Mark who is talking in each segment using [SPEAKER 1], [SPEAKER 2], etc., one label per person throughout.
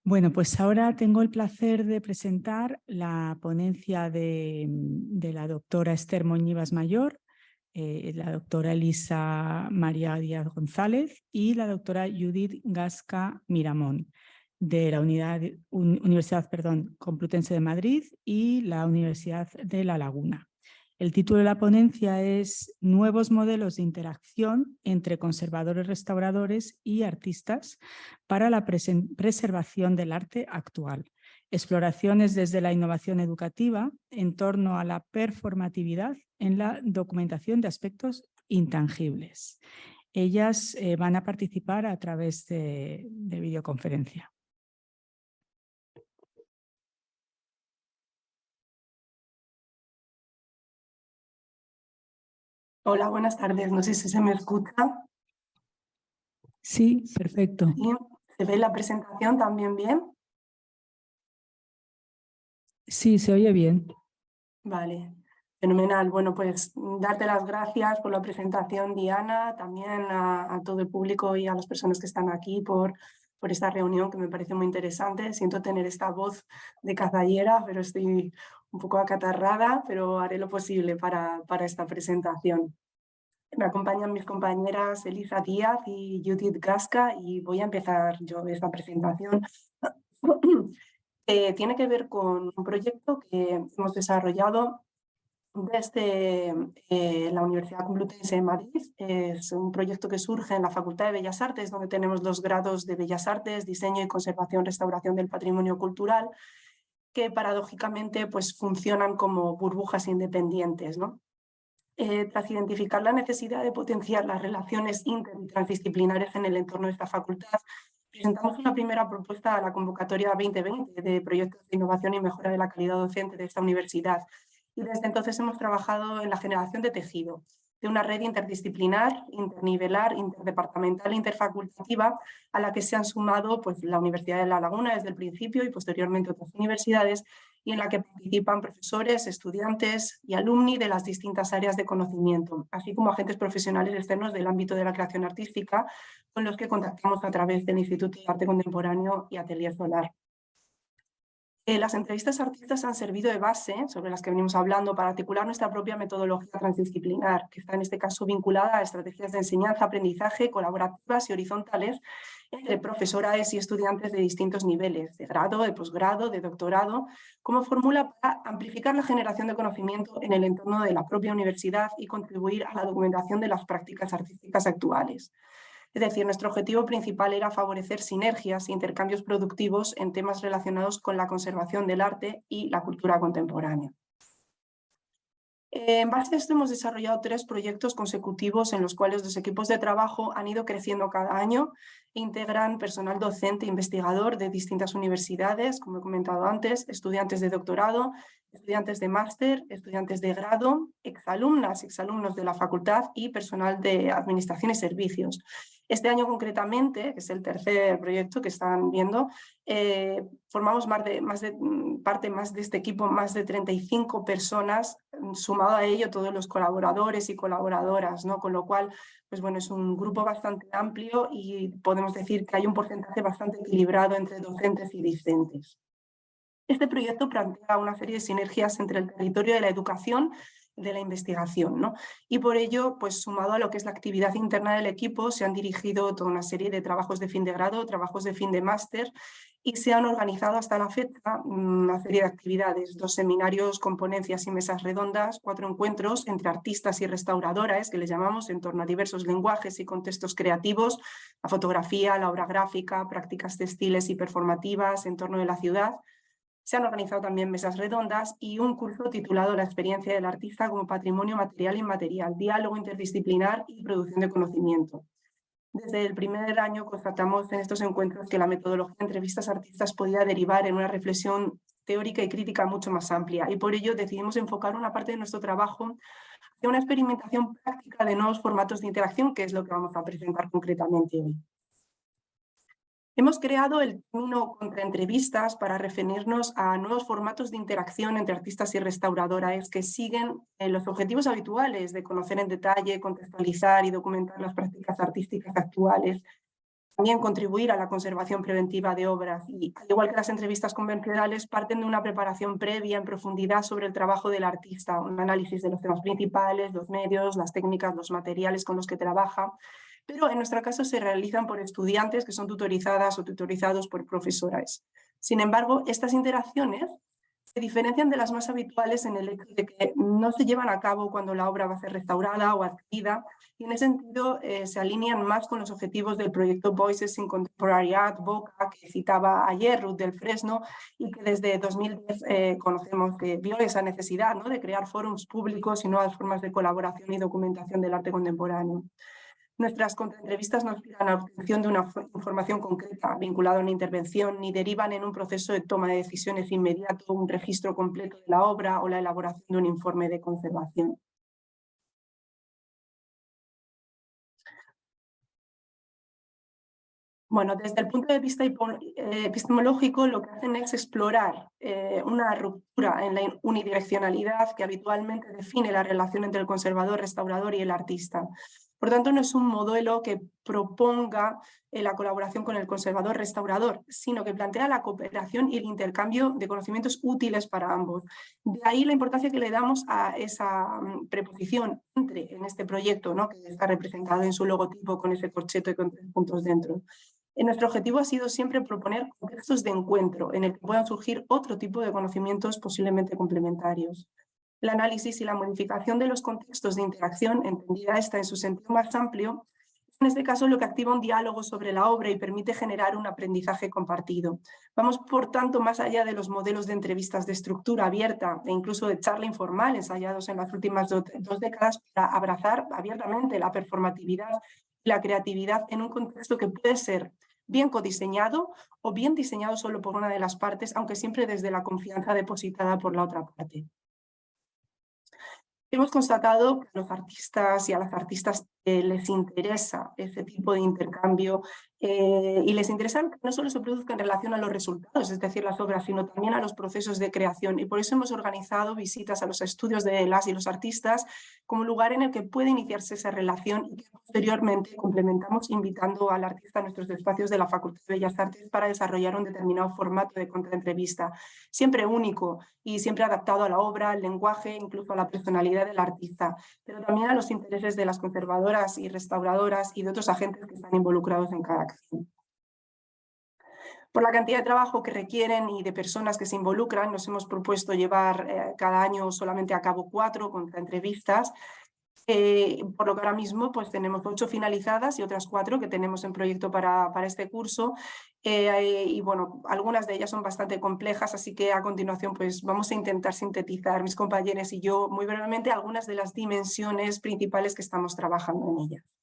[SPEAKER 1] Bueno, pues ahora tengo el placer de presentar la ponencia de la doctora Esther Moñivas Mayor, la doctora Elisa María Díaz González y la doctora Judith Gasca Miramón, de la Universidad Complutense de Madrid y la Universidad de La Laguna. El título de la ponencia es Nuevos modelos de interacción entre conservadores, restauradores y artistas para la preservación del arte actual. Exploraciones desde la innovación educativa en torno a la performatividad en la documentación de aspectos intangibles. Ellas van a participar a través de videoconferencia.
[SPEAKER 2] Hola, buenas tardes. No sé si se me escucha.
[SPEAKER 1] Sí, perfecto.
[SPEAKER 2] ¿Sí? ¿Se ve la presentación también bien?
[SPEAKER 1] Sí, se oye bien.
[SPEAKER 2] Vale, fenomenal. Bueno, pues darte las gracias por la presentación, Diana, también a todo el público y a las personas que están aquí por esta reunión que me parece muy interesante. Siento tener esta voz de cazallera, pero estoy un poco acatarrada, pero haré lo posible para esta presentación. Me acompañan mis compañeras Elisa Díaz y Judith Gasca y voy a empezar yo esta presentación. Tiene que ver con un proyecto que hemos desarrollado desde la Universidad Complutense de Madrid. Es un proyecto que surge en la Facultad de Bellas Artes, donde tenemos los grados de Bellas Artes, Diseño y Conservación, Restauración del Patrimonio Cultural, que paradójicamente pues, funcionan como burbujas independientes, ¿no? Tras identificar la necesidad de potenciar las relaciones inter y transdisciplinares en el entorno de esta facultad, presentamos una primera propuesta a la convocatoria 2020 de proyectos de innovación y mejora de la calidad docente de esta universidad. Y desde entonces hemos trabajado en la generación de tejido, de una red interdisciplinar, internivelar, interdepartamental e interfacultativa a la que se han sumado pues, la Universidad de La Laguna desde el principio y posteriormente otras universidades, y en la que participan profesores, estudiantes y alumni de las distintas áreas de conocimiento, así como agentes profesionales externos del ámbito de la creación artística, con los que contactamos a través del Instituto de Arte Contemporáneo y Atelier Solar. Las entrevistas a artistas han servido de base, sobre las que venimos hablando, para articular nuestra propia metodología transdisciplinar, que está en este caso vinculada a estrategias de enseñanza, aprendizaje, colaborativas y horizontales entre profesores y estudiantes de distintos niveles, de grado, de posgrado, de doctorado, como fórmula para amplificar la generación de conocimiento en el entorno de la propia universidad y contribuir a la documentación de las prácticas artísticas actuales. Es decir, nuestro objetivo principal era favorecer sinergias e intercambios productivos en temas relacionados con la conservación del arte y la cultura contemporánea. En base a esto hemos desarrollado 3 proyectos consecutivos en los cuales los equipos de trabajo han ido creciendo cada año e integran personal docente e investigador de distintas universidades, como he comentado antes, estudiantes de doctorado, estudiantes de máster, estudiantes de grado, exalumnas, exalumnos de la facultad y personal de administración y servicios. Este año concretamente, que es el tercer proyecto que están viendo, formamos parte de este equipo, más de 35 personas, sumado a ello todos los colaboradores y colaboradoras, ¿no? Con lo cual, pues bueno, es un grupo bastante amplio y podemos decir que hay un porcentaje bastante equilibrado entre docentes y discentes. Este proyecto plantea una serie de sinergias entre el territorio de la educación y de la investigación, ¿no? Y por ello, pues sumado a lo que es la actividad interna del equipo, se han dirigido toda una serie de trabajos de fin de grado, trabajos de fin de máster, y se han organizado hasta la fecha una serie de actividades, 2 seminarios con ponencias y mesas redondas, 4 encuentros entre artistas y restauradoras, que les llamamos, en torno a diversos lenguajes y contextos creativos, la fotografía, la obra gráfica, prácticas textiles y performativas, entorno de la ciudad. Se han organizado también mesas redondas y un curso titulado La experiencia del artista como patrimonio material e inmaterial, diálogo interdisciplinar y producción de conocimiento. Desde el primer año constatamos en estos encuentros que la metodología de entrevistas a artistas podía derivar en una reflexión teórica y crítica mucho más amplia, y por ello decidimos enfocar una parte de nuestro trabajo hacia una experimentación práctica de nuevos formatos de interacción, que es lo que vamos a presentar concretamente hoy. Hemos creado el término contraentrevistas para referirnos a nuevos formatos de interacción entre artistas y restauradoras que siguen los objetivos habituales de conocer en detalle, contextualizar y documentar las prácticas artísticas actuales. también contribuir a la conservación preventiva de obras y, al igual que las entrevistas convencionales, parten de una preparación previa en profundidad sobre el trabajo del artista, un análisis de los temas principales, los medios, las técnicas, los materiales con los que trabaja, pero en nuestro caso se realizan por estudiantes que son tutorizadas o tutorizados por profesores. Sin embargo, estas interacciones se diferencian de las más habituales en el hecho de que no se llevan a cabo cuando la obra va a ser restaurada o adquirida, y en ese sentido se alinean más con los objetivos del proyecto Voices in Contemporary Art, VOCA, que citaba ayer Ruth del Fresno, y que desde 2010 conocemos que vio esa necesidad, ¿no?, de crear foros públicos y nuevas formas de colaboración y documentación del arte contemporáneo. Nuestras contraentrevistas no aspiran a la obtención de una información concreta vinculada a una intervención, ni derivan en un proceso de toma de decisiones inmediato, un registro completo de la obra o la elaboración de un informe de conservación. Bueno, desde el punto de vista epistemológico, lo que hacen es explorar una ruptura en la unidireccionalidad que habitualmente define la relación entre el conservador, restaurador y el artista. Por tanto, no es un modelo que proponga la colaboración con el conservador restaurador, sino que plantea la cooperación y el intercambio de conocimientos útiles para ambos. De ahí la importancia que le damos a esa preposición entre en este proyecto, ¿no?, que está representado en su logotipo con ese corcheto y con 3 puntos dentro. Nuestro objetivo ha sido siempre proponer contextos de encuentro en el que puedan surgir otro tipo de conocimientos posiblemente complementarios. El análisis y la modificación de los contextos de interacción, entendida esta en su sentido más amplio, es en este caso lo que activa un diálogo sobre la obra y permite generar un aprendizaje compartido. Vamos, por tanto, más allá de los modelos de entrevistas de estructura abierta e incluso de charla informal ensayados en las últimas 2 décadas para abrazar abiertamente la performatividad y la creatividad en un contexto que puede ser bien codiseñado o bien diseñado solo por una de las partes, aunque siempre desde la confianza depositada por la otra parte. Hemos constatado que a los artistas y a las artistas les interesa ese tipo de intercambio y les interesa que no solo se produzca en relación a los resultados, es decir, las obras, sino también a los procesos de creación. Y por eso hemos organizado visitas a los estudios de las y los artistas como lugar en el que puede iniciarse esa relación y que posteriormente complementamos invitando al artista a nuestros espacios de la Facultad de Bellas Artes para desarrollar un determinado formato de contraentrevista, siempre único y siempre adaptado a la obra, al lenguaje, incluso a la personalidad del artista, pero también a los intereses de las conservadoras y restauradoras y de otros agentes que están involucrados en cada acción. Por la cantidad de trabajo que requieren y de personas que se involucran, nos hemos propuesto llevar cada año solamente a cabo 4 contraentrevistas, por lo que ahora mismo pues, tenemos 8 finalizadas y otras 4 que tenemos en proyecto para este curso. Y bueno, algunas de ellas son bastante complejas, así que a continuación pues, vamos a intentar sintetizar, mis compañeros y yo, muy brevemente, algunas de las dimensiones principales que estamos trabajando en ellas.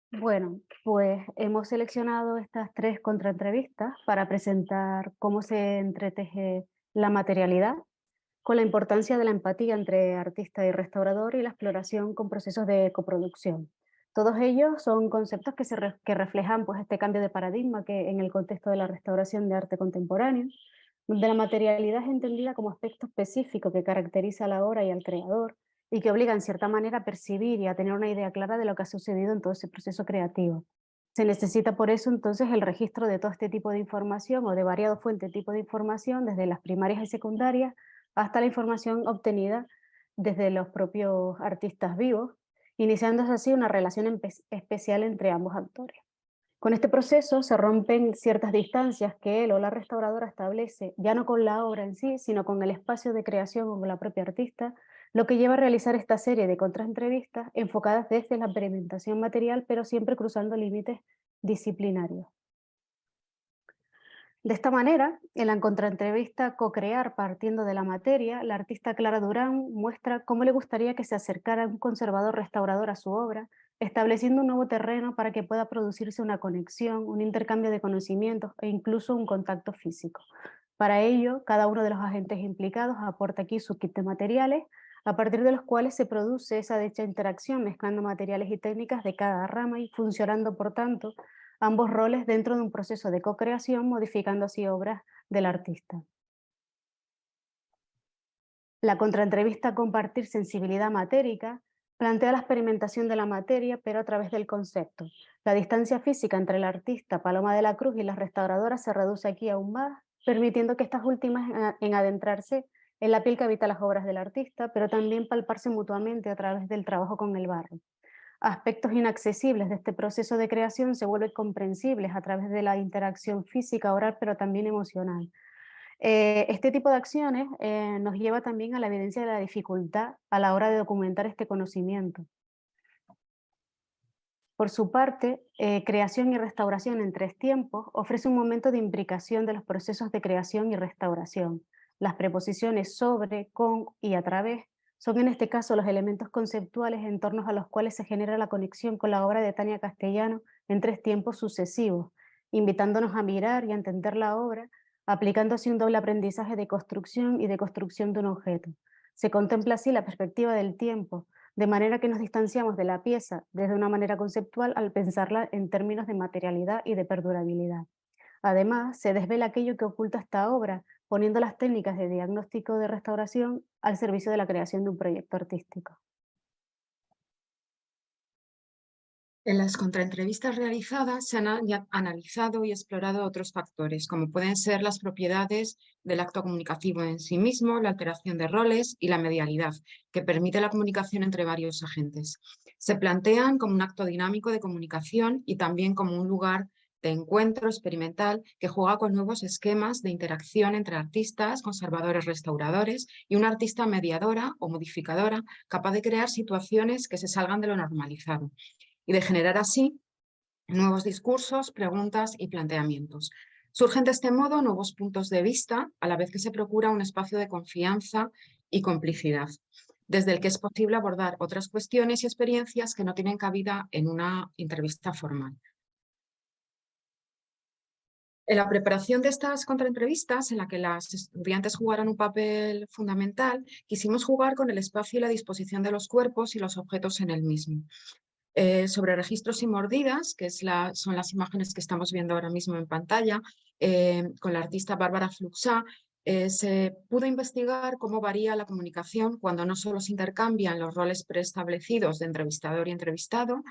[SPEAKER 3] Bueno, pues hemos seleccionado estas 3 contraentrevistas para presentar cómo se entreteje la materialidad con la importancia de la empatía entre artista y restaurador y la exploración con procesos de coproducción. Todos ellos son conceptos que reflejan pues, este cambio de paradigma que en el contexto de la restauración de arte contemporáneo, donde la materialidad es entendida como aspecto específico que caracteriza a la obra y al creador y que obliga en cierta manera a percibir y a tener una idea clara de lo que ha sucedido en todo ese proceso creativo. Se necesita por eso entonces el registro de todo este tipo de información o de variado fuente tipo de información desde las primarias y secundarias hasta la información obtenida desde los propios artistas vivos, iniciándose así una relación especial entre ambos actores. Con este proceso se rompen ciertas distancias que él o la restauradora establece, ya no con la obra en sí, sino con el espacio de creación o con la propia artista, lo que lleva a realizar esta serie de contraentrevistas enfocadas desde la experimentación material, pero siempre cruzando límites disciplinarios. De esta manera, en la contraentrevista Co-crear partiendo de la materia, la artista Clara Durán muestra cómo le gustaría que se acercara un conservador restaurador a su obra, estableciendo un nuevo terreno para que pueda producirse una conexión, un intercambio de conocimientos e incluso un contacto físico. Para ello, cada uno de los agentes implicados aporta aquí su kit de materiales, a partir de los cuales se produce esa dicha interacción mezclando materiales y técnicas de cada rama y funcionando, por tanto, ambos roles dentro de un proceso de co-creación, modificando así obras del artista. La contraentrevista Compartir sensibilidad matérica Plantea la experimentación de la materia, pero a través del concepto. La distancia física entre el artista Paloma de la Cruz y las restauradoras se reduce aquí aún más, permitiendo que estas últimas en adentrarse en la piel que habita las obras del artista, pero también palparse mutuamente a través del trabajo con el barro. Aspectos inaccesibles de este proceso de creación se vuelven comprensibles a través de la interacción física, oral, pero también emocional. Este tipo de acciones nos lleva también a la evidencia de la dificultad a la hora de documentar este conocimiento. Por su parte, creación y restauración en 3 tiempos ofrece un momento de imbricación de los procesos de creación y restauración. Las preposiciones sobre, con y a través son en este caso los elementos conceptuales en torno a los cuales se genera la conexión con la obra de Tania Castellano en 3 tiempos sucesivos, invitándonos a mirar y a entender la obra, aplicando así un doble aprendizaje de construcción y de construcción de un objeto. Se contempla así la perspectiva del tiempo, de manera que nos distanciamos de la pieza desde una manera conceptual al pensarla en términos de materialidad y de perdurabilidad. Además, se desvela aquello que oculta esta obra, poniendo las técnicas de diagnóstico de restauración al servicio de la creación de un proyecto artístico.
[SPEAKER 4] En las contraentrevistas realizadas se han analizado y explorado otros factores, como pueden ser las propiedades del acto comunicativo en sí mismo, la alteración de roles y la medialidad, que permite la comunicación entre varios agentes. Se plantean como un acto dinámico de comunicación y también como un lugar de encuentro experimental que juega con nuevos esquemas de interacción entre artistas, conservadores, restauradores y una artista mediadora o modificadora capaz de crear situaciones que se salgan de lo normalizado y de generar así nuevos discursos, preguntas y planteamientos. Surgen de este modo nuevos puntos de vista, a la vez que se procura un espacio de confianza y complicidad, desde el que es posible abordar otras cuestiones y experiencias que no tienen cabida en una entrevista formal. En la preparación de estas contraentrevistas, en la que las estudiantes jugaron un papel fundamental, quisimos jugar con el espacio y la disposición de los cuerpos y los objetos en el mismo. Sobre registros y mordidas, que son las imágenes que estamos viendo ahora mismo en pantalla, con la artista Bárbara Fluxá, se pudo investigar cómo varía la comunicación cuando no solo se intercambian los roles preestablecidos de entrevistador y entrevistado,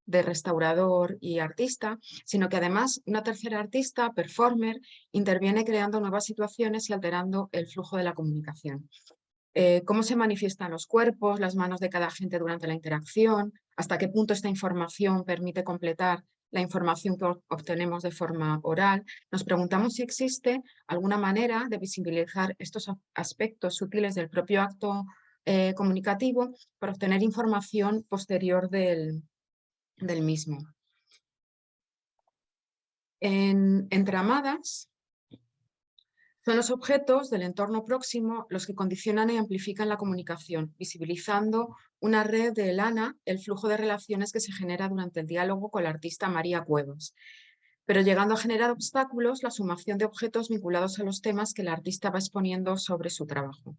[SPEAKER 4] de restaurador y artista, sino que además una tercera artista, performer, interviene creando nuevas situaciones y alterando el flujo de la comunicación. Cómo se manifiestan los cuerpos, las manos de cada agente durante la interacción, hasta qué punto esta información permite completar la información que obtenemos de forma oral. Nos preguntamos si existe alguna manera de visibilizar estos aspectos sutiles del propio acto comunicativo para obtener información posterior del mismo. En Entramadas, son los objetos del entorno próximo los que condicionan y amplifican la comunicación, visibilizando una red de lana, el flujo de relaciones que se genera durante el diálogo con la artista María Cuevas, pero llegando a generar obstáculos la sumación de objetos vinculados a los temas que la artista va exponiendo sobre su trabajo.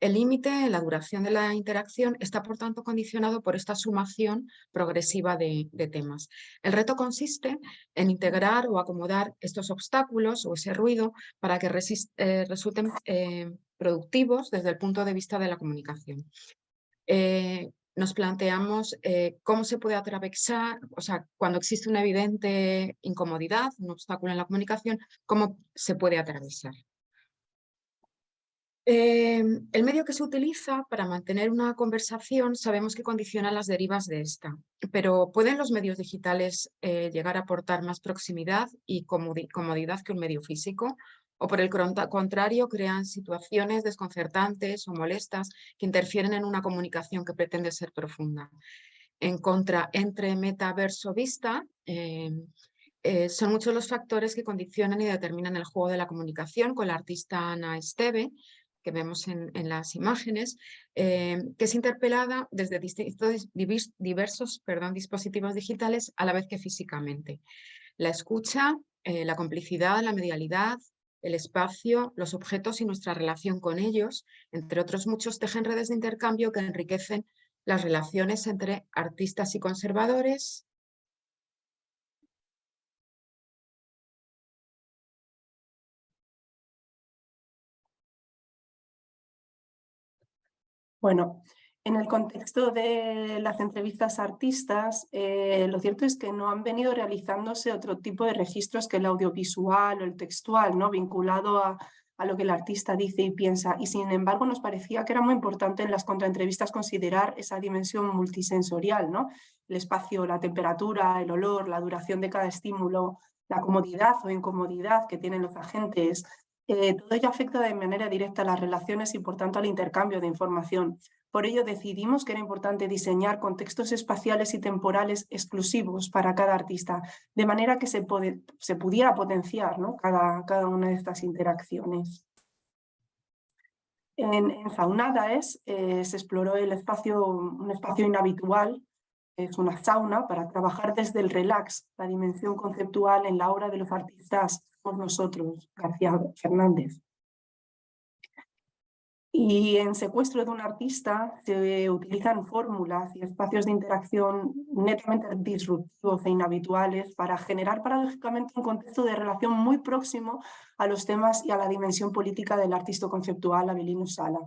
[SPEAKER 4] El límite en la duración de la interacción está, por tanto, condicionado por esta sumación progresiva de temas. El reto consiste en integrar o acomodar estos obstáculos o ese ruido para que resulten productivos desde el punto de vista de la comunicación. Nos planteamos cómo se puede atravesar, o sea, cuando existe una evidente incomodidad, un obstáculo en la comunicación, cómo se puede atravesar. El medio que se utiliza para mantener una conversación sabemos que condiciona las derivas de esta, pero ¿pueden los medios digitales llegar a aportar más proximidad y comodidad que un medio físico? ¿O por el contrario crean situaciones desconcertantes o molestas que interfieren en una comunicación que pretende ser profunda? En contra, entre metaverso vista, son muchos los factores que condicionan y determinan el juego de la comunicación, con la artista Ana Esteve, que vemos en las imágenes, que es interpelada desde diversos dispositivos digitales a la vez que físicamente. La escucha, la complicidad, la medialidad, el espacio, los objetos y nuestra relación con ellos, entre otros muchos, tejen redes de intercambio que enriquecen las relaciones entre artistas y conservadores.
[SPEAKER 2] Bueno, En el contexto de las entrevistas a artistas, lo cierto es que no han venido realizándose otro tipo de registros que el audiovisual o el textual, ¿no? Vinculado a lo que el artista dice y piensa. Y sin embargo nos parecía que era muy importante en las contraentrevistas considerar esa dimensión multisensorial, ¿no? El espacio, la temperatura, el olor, la duración de cada estímulo, la comodidad o incomodidad que tienen los agentes. Todo ello afecta de manera directa a las relaciones y por tanto al intercambio de información. Por ello decidimos que era importante diseñar contextos espaciales y temporales exclusivos para cada artista, de manera que se pudiera potenciar, ¿no? cada una de estas interacciones. En Saunadaes se exploró un espacio inhabitual, es una sauna, para trabajar desde el relax, la dimensión conceptual en la obra de los artistas somos nosotros, García Fernández. Y en Secuestro de un artista se utilizan fórmulas y espacios de interacción netamente disruptivos e inhabituales para generar paradójicamente un contexto de relación muy próximo a los temas y a la dimensión política del artista conceptual Avelino Sala.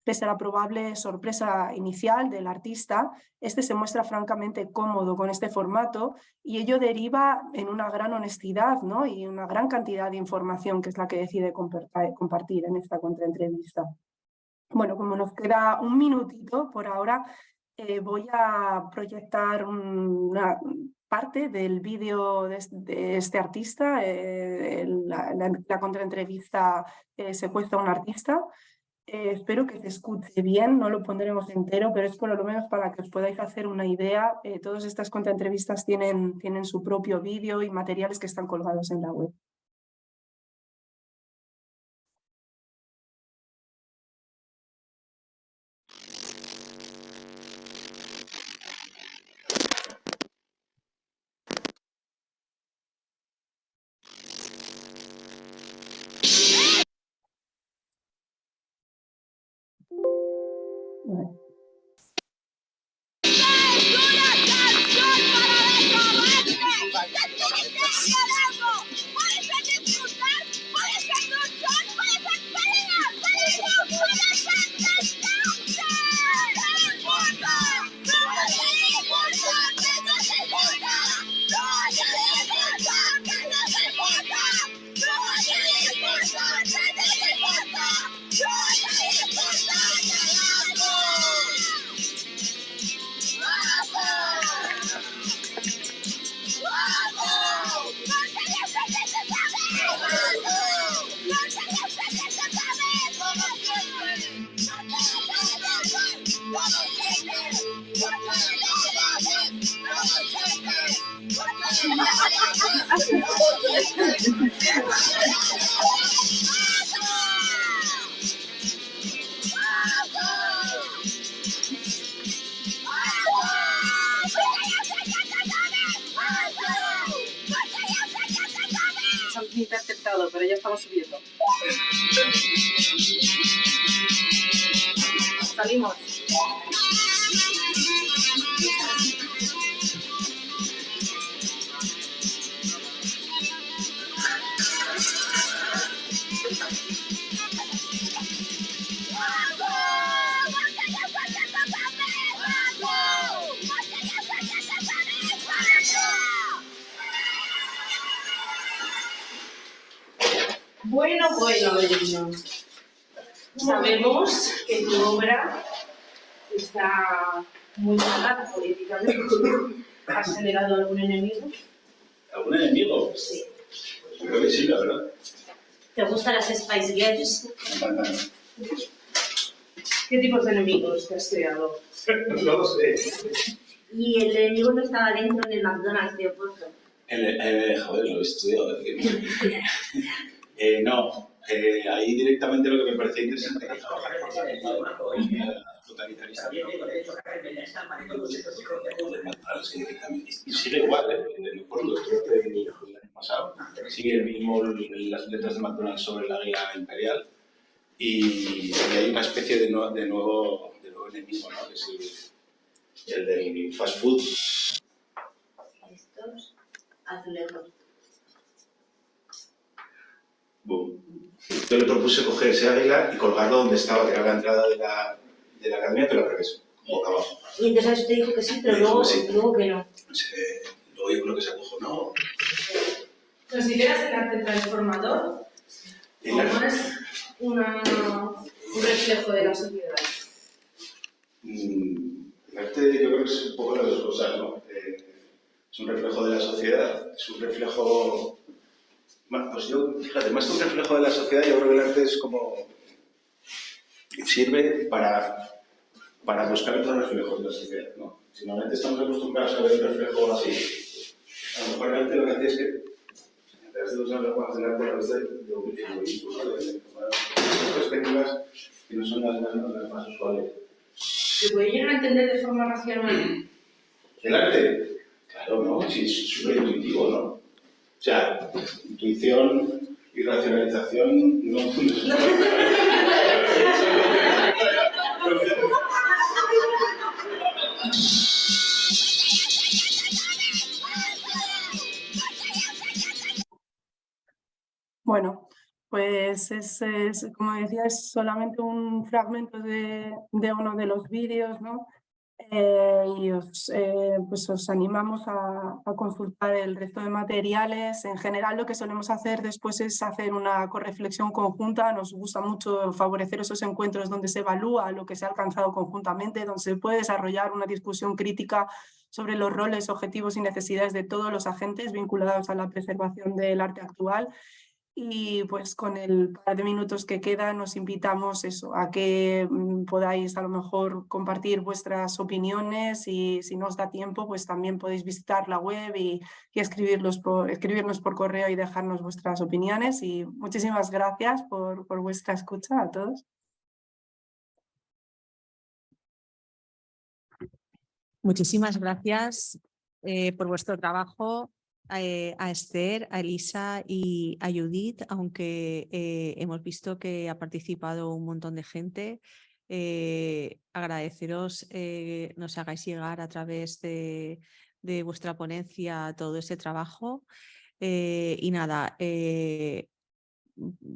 [SPEAKER 2] Pese a la probable sorpresa inicial del artista, este se muestra francamente cómodo con este formato y ello deriva en una gran honestidad, ¿no? Y una gran cantidad de información que es la que decide compartir en esta contraentrevista. Bueno, como nos queda un minutito por ahora, voy a proyectar una parte del vídeo de este artista, la contraentrevista Secuestra a un artista. Espero que se escuche bien, no lo pondremos entero, pero es por lo menos para que os podáis hacer una idea. Todas estas contraentrevistas tienen su propio vídeo y materiales que están colgados en la web. Bueno.
[SPEAKER 5] Hemos interceptado, pero ya estamos subiendo. Salimos. Bueno, sabemos que tu obra está muy cargada políticamente. ¿Has generado algún enemigo?
[SPEAKER 6] ¿Algún enemigo?
[SPEAKER 5] Sí.
[SPEAKER 6] Yo creo que sí, la verdad.
[SPEAKER 5] ¿Te gustan las Spice Girls? ¿Qué tipos de enemigos te has creado?
[SPEAKER 6] No lo sé.
[SPEAKER 5] ¿Y el enemigo no estaba dentro del McDonald's de Oporto?
[SPEAKER 6] Joder, lo he estudiado. No, ahí directamente lo que me parecía interesante es trabajar con la totalitarista. Y sigue igual, en el pueblo, el año pasado. Sigue el mismo las letras de McDonald's sobre la águila imperial y hay una especie de nuevo enemigo, ¿no? Que es el del fast food.
[SPEAKER 5] Estos azulejos.
[SPEAKER 6] Boom. Yo le propuse coger ese águila y colgarlo donde estaba, que era la entrada de la academia, pero al revés. boca abajo.
[SPEAKER 5] Y entonces te dijo que sí, pero luego,
[SPEAKER 6] sí.
[SPEAKER 5] luego que no.
[SPEAKER 6] Luego yo creo que se acojonó.
[SPEAKER 7] ¿Consideras el arte transformador o más un reflejo de la sociedad?
[SPEAKER 6] El arte yo creo que es un poco las dos cosas, ¿no? Es un reflejo de la sociedad, es un reflejo... Pues yo, fíjate, más que un reflejo de la sociedad, yo creo que el arte es como... sirve para buscar otros reflejos de la sociedad, ¿no? Si normalmente estamos acostumbrados a ver un reflejo así, a lo mejor el arte lo que hace es que a través de los reflejos del arte, a través de perspectivas que no son las más usuales.
[SPEAKER 7] ¿Se puede llegar a entender de forma racional?
[SPEAKER 6] ¿El arte? Claro, ¿no? Sí, es súper intuitivo, ¿no? O sea, intuición y racionalización no...
[SPEAKER 2] Bueno, pues como decía, es solamente un fragmento de uno de los vídeos, ¿no? Y pues os animamos a consultar el resto de materiales. En general, lo que solemos hacer después es hacer una correflexión conjunta. Nos gusta mucho favorecer esos encuentros donde se evalúa lo que se ha alcanzado conjuntamente, donde se puede desarrollar una discusión crítica sobre los roles, objetivos y necesidades de todos los agentes vinculados a la preservación del arte actual. Y pues con el par de minutos que quedan nos invitamos a que podáis a lo mejor compartir vuestras opiniones, y si no os da tiempo pues también podéis visitar la web y escribirnos por correo y dejarnos vuestras opiniones. Y muchísimas gracias por vuestra escucha a todos.
[SPEAKER 8] Muchísimas gracias por vuestro trabajo. A Esther, a Elisa y a Judith, aunque hemos visto que ha participado un montón de gente. Agradeceros nos hagáis llegar a través de vuestra ponencia todo ese trabajo. Y nada,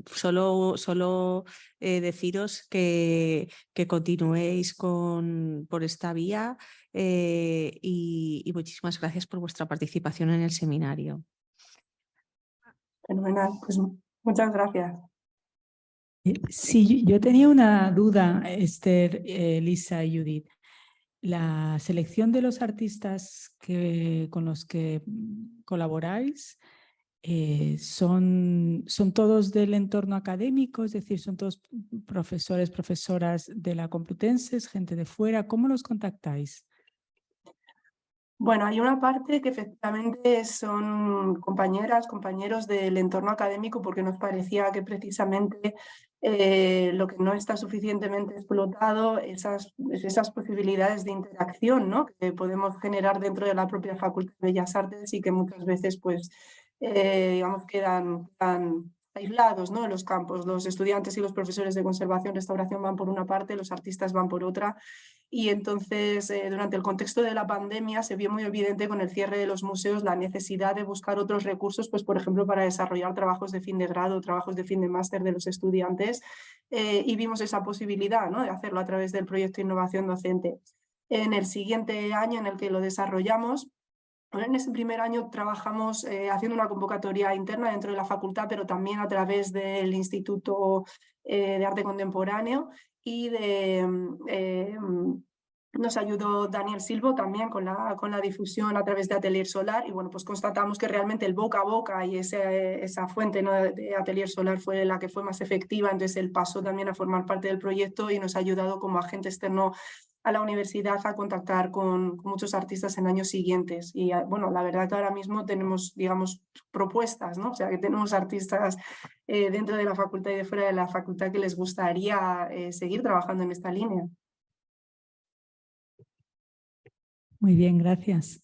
[SPEAKER 8] solo deciros que continuéis por esta vía. Y muchísimas gracias por vuestra participación en el seminario.
[SPEAKER 2] Fenomenal, pues muchas gracias.
[SPEAKER 1] Sí, yo tenía una duda, Esther, Elisa y Judith. La selección de los artistas con los que colaboráis son todos del entorno académico, es decir, son todos profesores, profesoras de la Complutense, gente de fuera. ¿Cómo los contactáis?
[SPEAKER 2] Bueno, hay una parte que efectivamente son compañeras, compañeros del entorno académico, porque nos parecía que precisamente lo que no está suficientemente explotado, esas posibilidades de interacción, ¿no?, que podemos generar dentro de la propia Facultad de Bellas Artes y que muchas veces pues, digamos, quedan aislados, ¿no?, en los campos. Los estudiantes y los profesores de conservación, restauración van por una parte, los artistas van por otra. Y entonces, durante el contexto de la pandemia, se vio muy evidente con el cierre de los museos la necesidad de buscar otros recursos, pues, por ejemplo, para desarrollar trabajos de fin de grado, trabajos de fin de máster de los estudiantes, y vimos esa posibilidad, ¿no?, de hacerlo a través del proyecto de innovación docente. En el siguiente año en el que lo desarrollamos, en ese primer año trabajamos haciendo una convocatoria interna dentro de la facultad, pero también a través del Instituto de Arte Contemporáneo, y nos ayudó Daniel Silvo también con la difusión a través de Atelier Solar. Y bueno, pues constatamos que realmente el boca a boca y esa fuente, ¿no?, de Atelier Solar fue la que fue más efectiva. Entonces él pasó también a formar parte del proyecto y nos ha ayudado como agente externo a la universidad a contactar con muchos artistas en años siguientes. Y bueno, la verdad que ahora mismo tenemos, digamos, propuestas, ¿no? O sea, que tenemos artistas dentro de la facultad y de fuera de la facultad que les gustaría seguir trabajando en esta línea.
[SPEAKER 1] Muy bien, gracias.